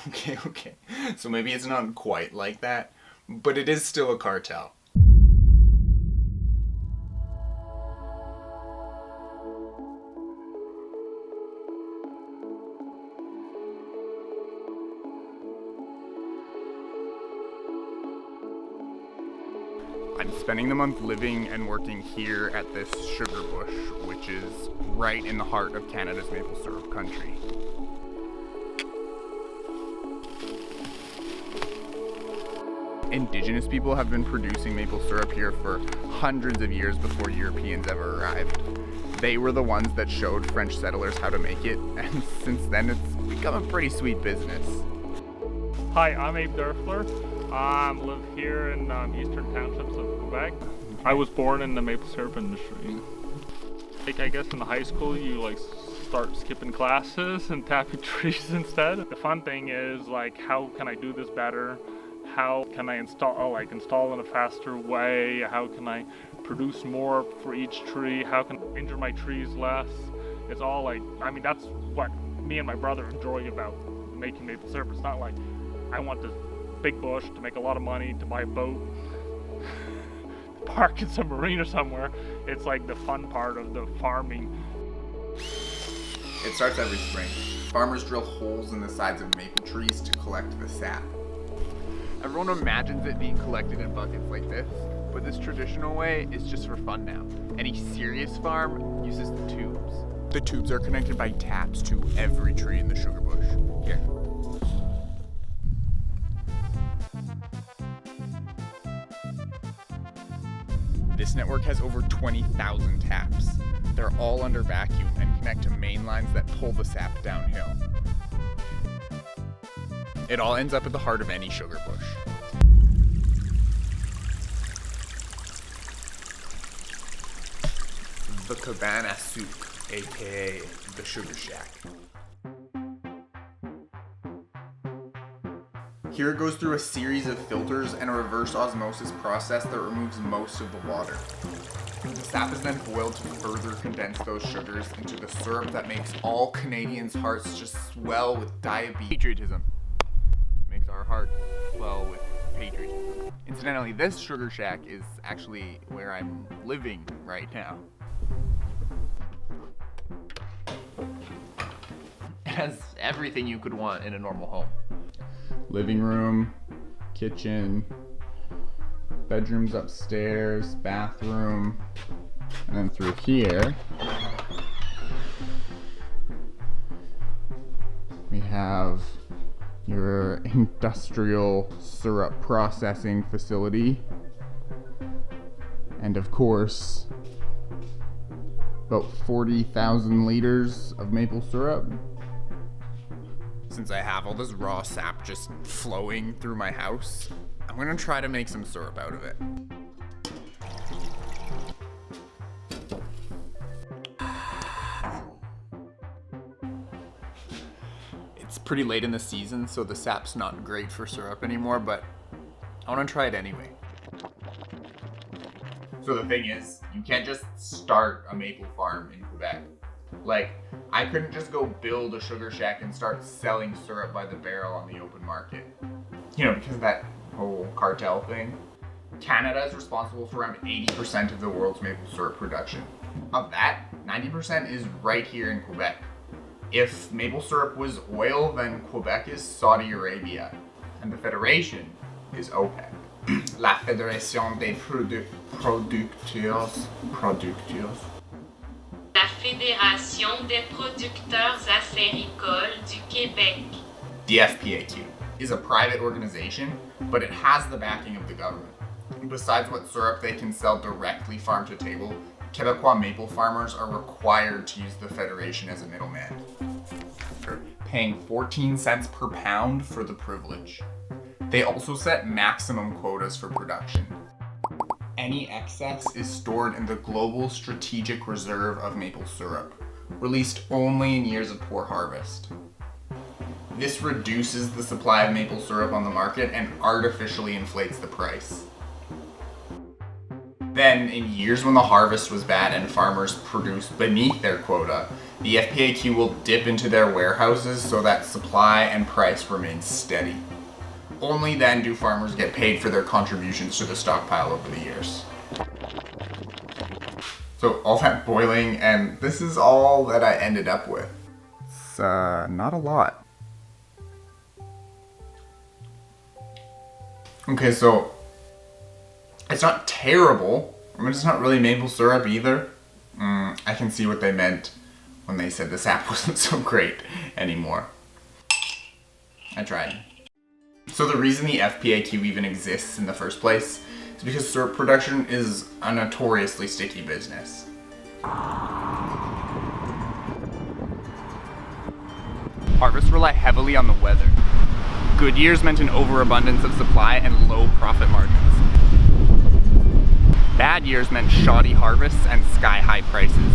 Okay. So maybe it's not quite like that, but it is still a cartel. I'm spending the month living and working here at this sugar bush, which is right in the heart of Canada's maple syrup country. Indigenous people have been producing maple syrup here for hundreds of years before Europeans ever arrived. They were the ones that showed French settlers how to make it, and since then it's become a pretty sweet business. Hi, I'm Abe Derfler. I live here in eastern townships of Quebec. I was born in the maple syrup industry. I guess in high school you start skipping classes and tapping trees instead. The fun thing is how can I do this better? How can I install in a faster way? How can I produce more for each tree? How can I injure my trees less? It's all that's what me and my brother enjoy about making maple syrup. It's not like I want this big bush to make a lot of money, to buy a boat, park in some marina somewhere. It's like the fun part of the farming. It starts every spring. Farmers drill holes in the sides of maple trees to collect the sap. Everyone imagines it being collected in buckets like this, but this traditional way is just for fun now. Any serious farm uses the tubes. The tubes are connected by taps to every tree in the sugar bush. Here. This network has over 20,000 taps. They're all under vacuum and connect to main lines that pull the sap downhill. It all ends up at the heart of any sugar bush. The cabane à sucre, aka the sugar shack. Here it goes through a series of filters and a reverse osmosis process that removes most of the water. The sap is then boiled to further condense those sugars into the syrup that makes all Canadians' hearts just swell with patriotism. Makes our hearts swell with patriotism. Incidentally, this sugar shack is actually where I'm living right now. It has everything you could want in a normal home. Living room, kitchen, bedrooms upstairs, bathroom, and then through here we have your industrial syrup processing facility, and of course about 40,000 liters of maple syrup. Since I have all this raw sap just flowing through my house, I'm gonna try to make some syrup out of it. It's pretty late in the season, so the sap's not great for syrup anymore, but I wanna try it anyway. So the thing is, you can't just start a maple farm in Quebec. I couldn't just go build a sugar shack and start selling syrup by the barrel on the open market. Because of that whole cartel thing. Canada is responsible for around 80% of the world's maple syrup production. Of that, 90% is right here in Quebec. If maple syrup was oil, then Quebec is Saudi Arabia, and the Federation is OPEC. La Fédération des Producteurs. La Fédération des producteurs acéricoles du Québec. The FPAQ is a private organization, but it has the backing of the government. Besides what syrup they can sell directly farm to table, Quebecois maple farmers are required to use the Federation as a middleman, paying 14 cents per pound for the privilege. They also set maximum quotas for production. Any excess is stored in the Global Strategic Reserve of Maple Syrup, released only in years of poor harvest. This reduces the supply of maple syrup on the market and artificially inflates the price. Then, in years when the harvest was bad and farmers produced beneath their quota, The FPAQ will dip into their warehouses so that supply and price remain steady. Only then do farmers get paid for their contributions to the stockpile over the years. So all that boiling, and this is all that I ended up with. It's not a lot. Okay, so it's not terrible. I mean, it's not really maple syrup either. I can see what they meant when they said this app wasn't so great anymore. I tried. So the reason the FPAQ even exists in the first place is because syrup production is a notoriously sticky business. Harvests rely heavily on the weather. Good years meant an overabundance of supply and low profit margins. Bad years meant shoddy harvests and sky-high prices.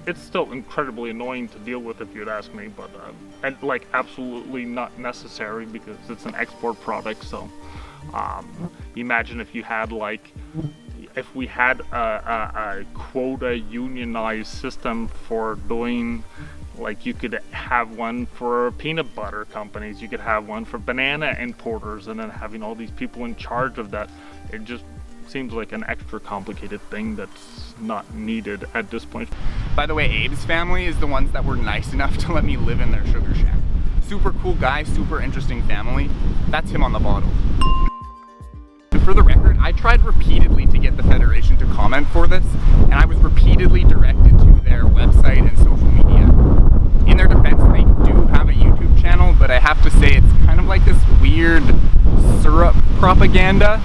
It's still incredibly annoying to deal with if you'd ask me, but and like absolutely not necessary because it's an export product. So imagine if you had if we had a quota unionized system for doing, like, you could have one for peanut butter companies, you could have one for banana importers, and then having all these people in charge of that, it just seems like an extra complicated thing that's not needed at this point. By the way, Abe's family is the ones that were nice enough to let me live in their sugar shack. Super cool guy, super interesting family. That's him on the bottle. And for the record, I tried repeatedly to get the Federation to comment for this, and I was repeatedly directed to their website and social media. In their defense, they do have a YouTube channel, but I have to say it's kind of like this weird syrup propaganda.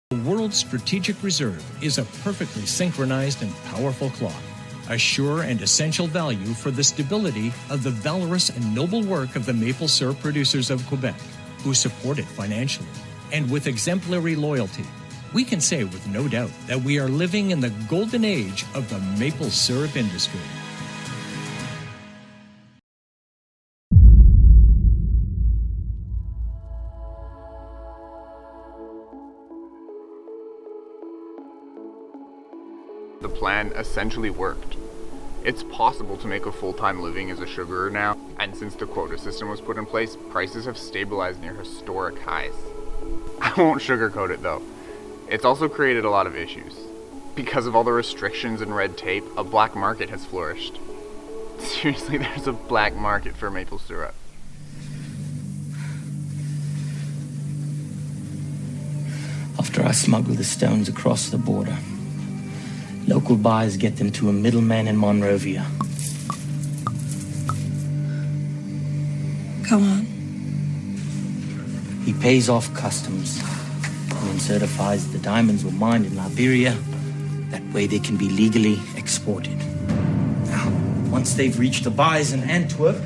The world's strategic reserve is a perfectly synchronized and powerful clock, a sure and essential value for the stability of the valorous and noble work of the maple syrup producers of Quebec, who support it financially. And with exemplary loyalty, we can say with no doubt that we are living in the golden age of the maple syrup industry. The plan essentially worked. It's possible to make a full-time living as a sugarer now, and since the quota system was put in place, prices have stabilized near historic highs. I won't sugarcoat it though. It's also created a lot of issues. Because of all the restrictions and red tape, a black market has flourished. Seriously, there's a black market for maple syrup. After I smuggle the stones across the border, local buyers get them to a middleman in Monrovia. Go on. He pays off customs and then certifies the diamonds were mined in Liberia. That way they can be legally exported. Now, once they've reached the buyers in Antwerp,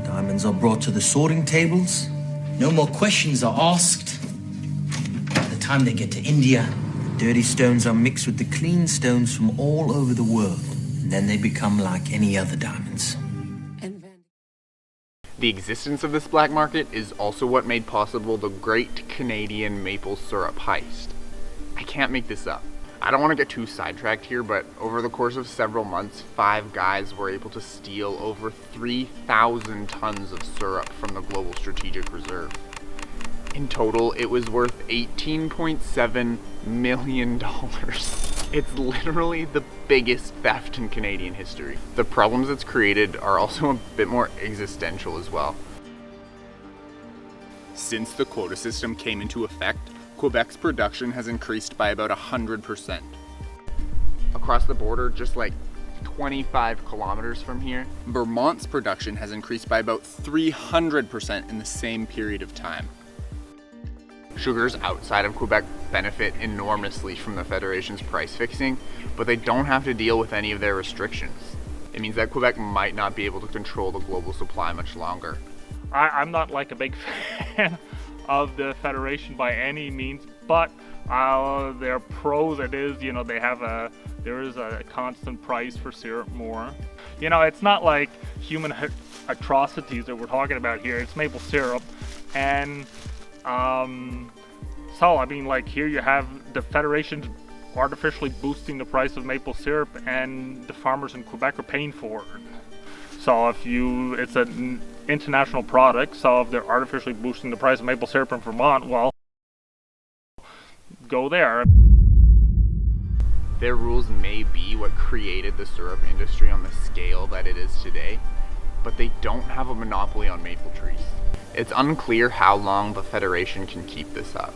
diamonds are brought to the sorting tables. No more questions are asked. By the time they get to India, dirty stones are mixed with the clean stones from all over the world, and then they become like any other diamonds. The existence of this black market is also what made possible the Great Canadian Maple Syrup Heist. I can't make this up. I don't want to get too sidetracked here, but over the course of several months, 5 guys were able to steal over 3,000 tons of syrup from the Global Strategic Reserve. In total, it was worth $18.7 million. It's literally the biggest theft in Canadian history. The problems it's created are also a bit more existential as well. Since the quota system came into effect, Quebec's production has increased by about 100%. Across the border, just like 25 kilometers from here, Vermont's production has increased by about 300% in the same period of time. Sugars outside of Quebec benefit enormously from the Federation's price fixing, but they don't have to deal with any of their restrictions. It means that Quebec might not be able to control the global supply much longer. I'm not like a big fan of the Federation by any means, but their pros, it is, you know, there is a constant price for syrup more. You know, it's not like human atrocities that we're talking about here, it's maple syrup. And so, I mean, like, here you have the Federation's artificially boosting the price of maple syrup, and the farmers in Quebec are paying for it. So it's an international product, so if they're artificially boosting the price of maple syrup in Vermont, well, go there. Their rules may be what created the syrup industry on the scale that it is today, but they don't have a monopoly on maple trees. It's unclear how long the Federation can keep this up.